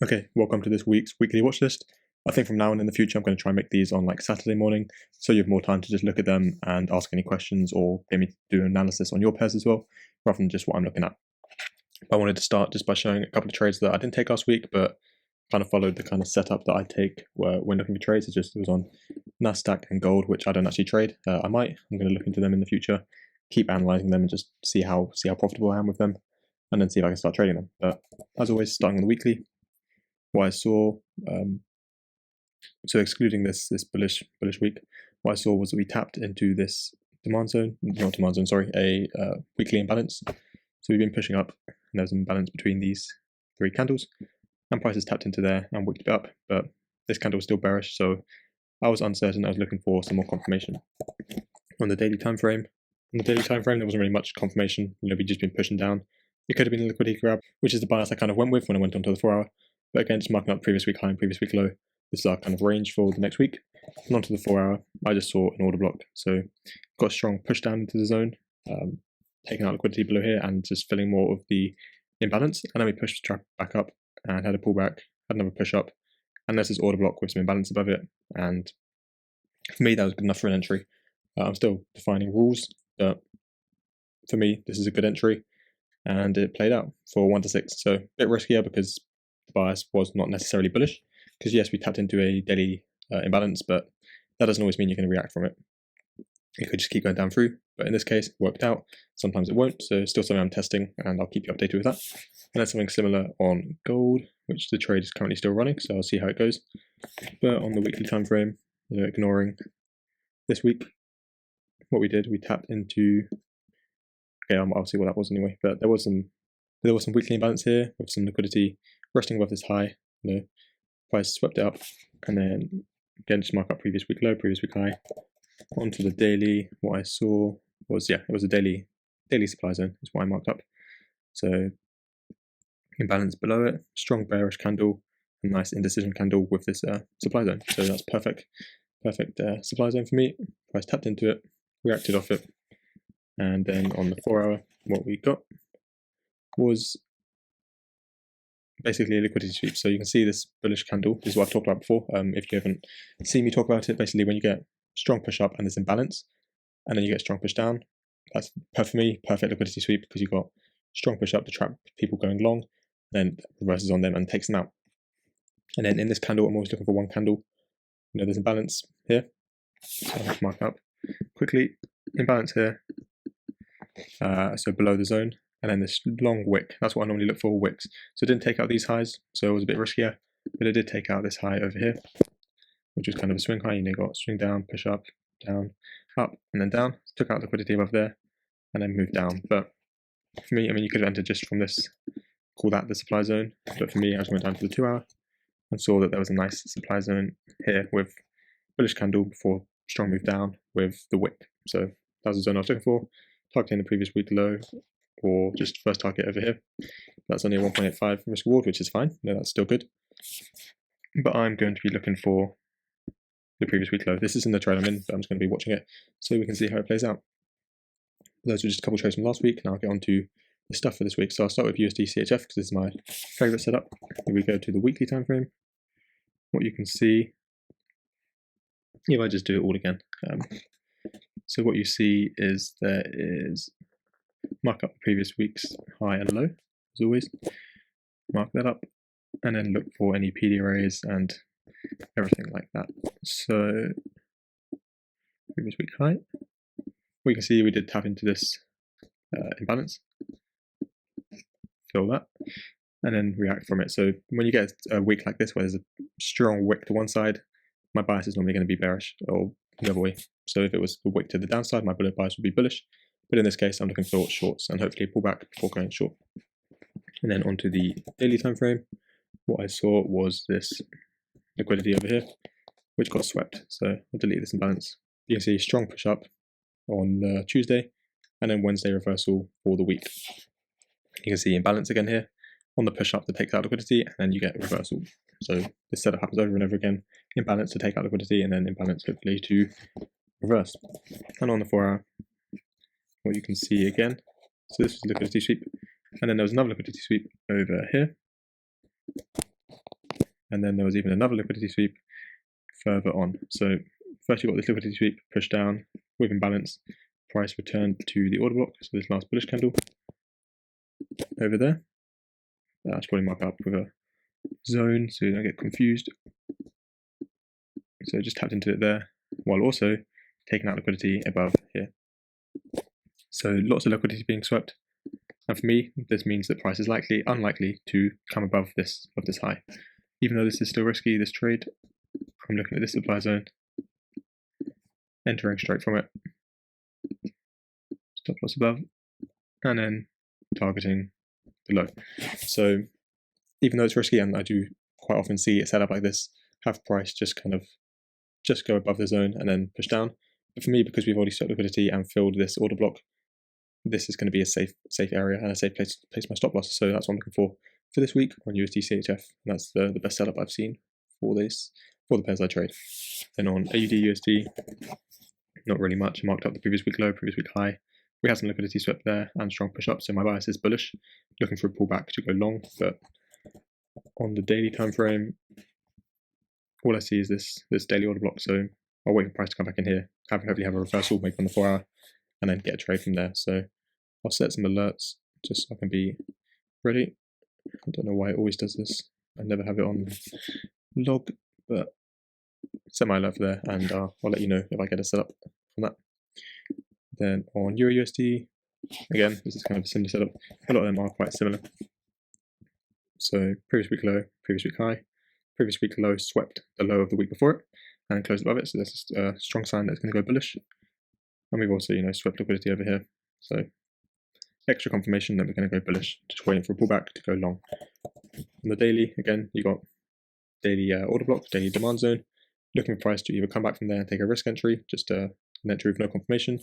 Okay, welcome to this week's weekly watch list. I think from now on in the future, I'm going to try and make these on like Saturday morning, so you have more time to just look at them and ask any questions or maybe do an analysis on your pairs as well, rather than just what I'm looking at. I wanted to start just by showing a couple of trades that I didn't take last week, but kind of followed the kind of setup that I take when looking for trades. It was on Nasdaq and gold, which I don't actually trade. I'm going to look into them in the future, keep analyzing them, and just see how profitable I am with them, and then see if I can start trading them. But as always, starting on the weekly. What I saw, so excluding this bullish week, what I saw was that we tapped into this a weekly imbalance. So we've been pushing up, and there's an imbalance between these three candles, and prices tapped into there and wicked up, but this candle was still bearish, so I was uncertain. I was looking for some more confirmation. On the daily time frame, there wasn't really much confirmation. We've just been pushing down. It could have been a liquidity grab, which is the bias I kind of went with when I went onto the 4-hour. But again, just marking up previous week high and previous week low. This is our kind of range for the next week. And onto the 4-hour, I just saw an order block. So got a strong push down into the zone, taking out liquidity below here and just filling more of the imbalance. And then we pushed the trap back up and had a pullback, had another push up. And there's this order block with some imbalance above it. And for me, that was good enough for an entry. I'm still defining rules, but for me, this is a good entry. And it played out for 1 to 6. So a bit riskier because the bias was not necessarily bullish. Because yes, we tapped into a daily imbalance, but that doesn't always mean you're going to react from it. It could just keep going down through. But in this case, it worked out. Sometimes it won't. So still something I'm testing, and I'll keep you updated with that. And then something similar on gold, which the trade is currently still running. So I'll see how it goes. But on the weekly time frame, ignoring this week, what we did, we tapped into. Okay, I'll see what that was anyway. But there was some weekly imbalance here with some liquidity resting above this high. Price swept it up, and then again just mark up previous week low, previous week high. Onto the daily, what I saw was it was a daily supply zone is what I marked up. So imbalance below it, strong bearish candle, a nice indecision candle with this supply zone. So that's perfect supply zone for me. Price tapped into it, reacted off it, and then on the 4-hour, what we got was basically a liquidity sweep. So you can see this bullish candle. This is what I've talked about before. If you haven't seen me talk about it, basically when you get strong push up and this imbalance, and then you get strong push down, that's for me perfect liquidity sweep because you've got strong push up to trap people going long, then reverses on them and takes them out. And then in this candle, I'm always looking for one candle. There's imbalance here. So I'll mark up quickly. Imbalance here. So below the zone. And then this long wick, that's what I normally look for, wicks. So it didn't take out these highs, so it was a bit riskier, but it did take out this high over here, which was kind of a swing high. You got swing down, push up, down, up, and then down. Took out liquidity above there, and then moved down. But for me, you could have entered just from this, call that the supply zone. But for me, I just went down to the 2-hour and saw that there was a nice supply zone here with bullish candle before strong move down with the wick. So that was the zone I was looking for, targeting the previous week low, or just first target over here. That's only a 1.85 risk reward, which is fine. That's still good. But I'm going to be looking for the previous week low. This isn't the trade I'm in, but I'm just going to be watching it so we can see how it plays out. Those were just a couple of trades from last week. Now I'll get on to the stuff for this week. So I'll start with USD CHF because this is my favorite setup. Here we go to the weekly time frame. What you can see, if I just do it all again. So what you see is there is mark up the previous week's high and low, as always. Mark that up, and then look for any PD arrays and everything like that. So, previous week high. We can see we did tap into this imbalance. Fill that, and then react from it. So when you get a week like this where there's a strong wick to one side, my bias is normally going to be bearish, or the other way. So if it was a wick to the downside, my bullet bias would be bullish. But in this case, I'm looking for shorts and hopefully pull back before going short. And then onto the daily time frame, what I saw was this liquidity over here, which got swept. So I'll delete this imbalance. You can see strong push up on Tuesday, and then Wednesday reversal for the week. You can see imbalance again here on the push up that takes out liquidity, and then you get reversal. So this setup happens over and over again. Imbalance to take out liquidity, and then imbalance hopefully to reverse. And on the 4-hour, what you can see again, so this was liquidity sweep, and then there was another liquidity sweep over here, and then there was even another liquidity sweep further on. So first you got this liquidity sweep, push down with imbalance, price returned to the order block, so this last bullish candle over there. I should probably mark up with a zone so you don't get confused. So just tapped into it there, while also taking out liquidity above here. So lots of liquidity being swept. And for me, this means that price is unlikely to come above this high. Even though this is still risky, this trade, I'm looking at this supply zone, entering straight from it, stop loss above, and then targeting the low. So even though it's risky, and I do quite often see it set up like this, have price just go above the zone and then push down. But for me, because we've already swept liquidity and filled this order block, this is going to be a safe area and a safe place to place my stop loss. So that's what I'm looking for this week on USD CHF. And that's the best setup I've seen for the pairs I trade. Then on AUD USD, not really much. I marked up the previous week low, previous week high. We had some liquidity swept there and strong push up, so my bias is bullish, looking for a pullback to go long. But on the daily time frame, all I see is this daily order block. So I'll wait for price to come back in here, hopefully have a reversal, maybe on the 4 hour, and then get a trade from there. So I'll set some alerts just so I can be ready. I don't know why it always does this. I never have it on log, but set my alert for there, and I'll let you know if I get a setup from that. Then on Euro USD, again, this is kind of a similar setup. A lot of them are quite similar. So previous week low, previous week high, previous week low swept the low of the week before it and closed above it. So this is a strong sign that it's going to go bullish. And we've also, swept liquidity over here. So extra confirmation that we're going to go bullish, just waiting for a pullback to go long. On the daily, again, you got daily order block, daily demand zone, looking for price to either come back from there and take a risk entry, just an entry with no confirmation,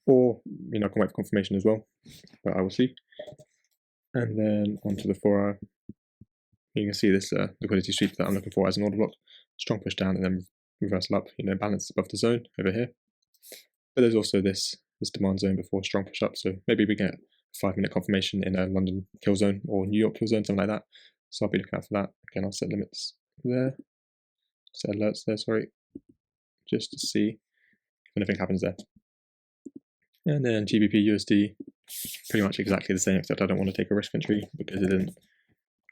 or I can wait for confirmation as well, but I will see. And then onto the 4 hour, you can see this liquidity sweep that I'm looking for as an order block, strong push down and then reversal up, balance above the zone over here. But there's also this demand zone before strong push up, so maybe we get a 5-minute confirmation in a London kill zone or New York kill zone, something like that. So I'll be looking out for that. Again, I'll set limits there, set alerts there, sorry, just to see if anything happens there. And then GBP USD, pretty much exactly the same, except I don't want to take a risk entry because it didn't.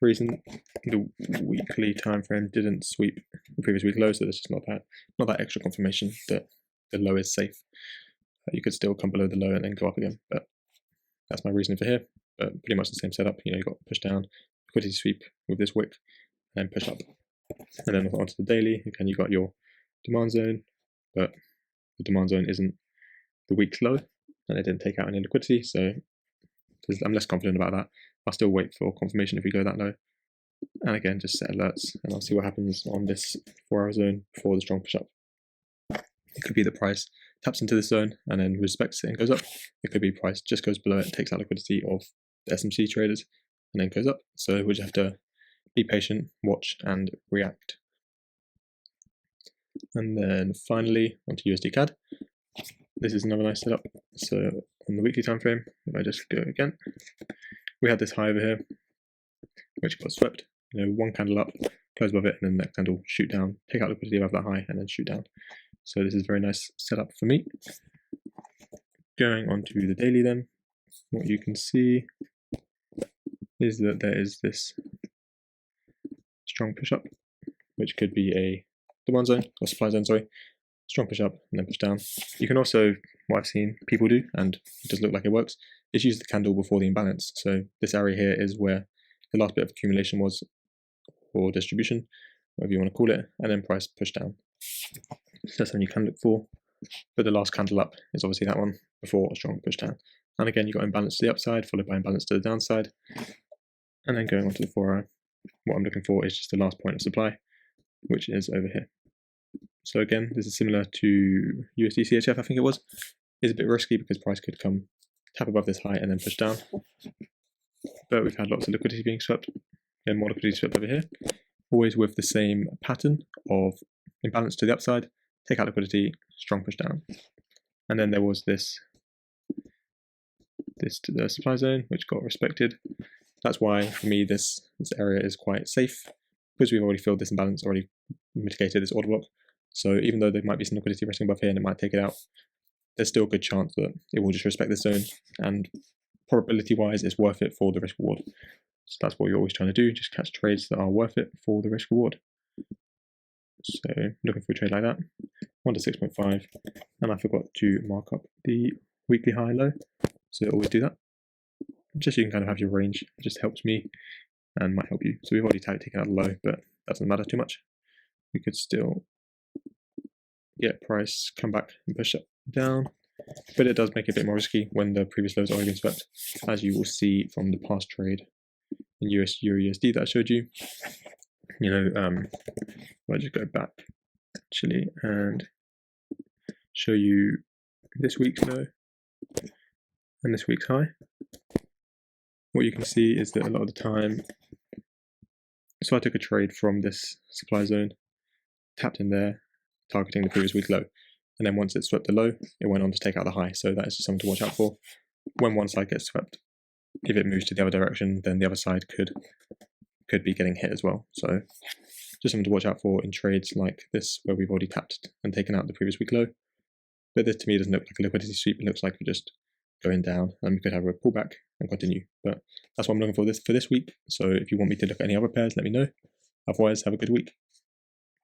Reason the weekly time frame didn't sweep the previous week low, so there's just not that extra confirmation that the low is safe. You could still come below the low and then go up again, but that's my reasoning for here. But pretty much the same setup. You've got push down, liquidity sweep with this wick, and then push up. And then onto the daily, again, you've got your demand zone, but the demand zone isn't the week's low, and it didn't take out any liquidity, so I'm less confident about that. I'll still wait for confirmation if we go that low. And again, just set alerts, and I'll see what happens on this 4 hour zone before the strong push up. It could be the price taps into this zone and then respects it and goes up. It could be price just goes below it, takes out liquidity of the SMC traders, and then goes up. So we just have to be patient, watch, and react. And then finally, onto USD CAD. This is another nice setup. So on the weekly time frame, if I just go again, we had this high over here, which got swept. One candle up, close above it, and then the next candle shoot down, take out liquidity above that high, and then shoot down. So this is a very nice setup for me. Going on to the daily then, what you can see is that there is this strong push up, which could be a demand zone or supply zone, sorry. Strong push up and then push down. You can also, what I've seen people do, and it does look like it works, is use the candle before the imbalance. So this area here is where the last bit of accumulation was, or distribution, whatever you want to call it, and then price push down. So that's something you can look for. But the last candle up is obviously that one before a strong push down. And again, you've got imbalance to the upside, followed by imbalance to the downside. And then going on to the 4 hour, what I'm looking for is just the last point of supply, which is over here. So again, this is similar to USD CHF, I think it was. It's a bit risky because price could come tap above this high and then push down. But we've had lots of liquidity being swept, and more liquidity swept over here. Always with the same pattern of imbalance to the upside, take out liquidity, strong push down. And then there was this to the supply zone, which got respected. That's why, for me, this area is quite safe. because we've already filled this imbalance, already mitigated this order block. So even though there might be some liquidity resting above here and it might take it out, there's still a good chance that it will just respect this zone, and probability-wise, it's worth it for the risk-reward. So that's what you're always trying to do, just catch trades that are worth it for the risk-reward. So looking for a trade like that, 1 to 6.5, and I forgot to mark up the weekly high and low, so always do that. Just so you can kind of have your range, it just helps me and might help you. So we've already taken out the low, but that doesn't matter too much. We could still get price, come back and push it down, but it does make it a bit more risky when the previous lows are already been swept, as you will see from the past trade in US Euro USD that I showed you. You know, I'll just go back actually and show you this week's low and this week's high. What you can see is that a lot of the time, so I took a trade from this supply zone, tapped in there, targeting the previous week low, and then once it swept the low, it went on to take out the high. So that is just something to watch out for. When one side gets swept, if it moves to the other direction, then the other side could be getting hit as well. So just something to watch out for in trades like this, where we've already tapped and taken out the previous week low. But this to me doesn't look like a liquidity sweep. It looks like we're just going down, and we could have a pullback and continue. But that's what I'm looking for this week. So if you want me to look at any other pairs, let me know. Otherwise, have a good week.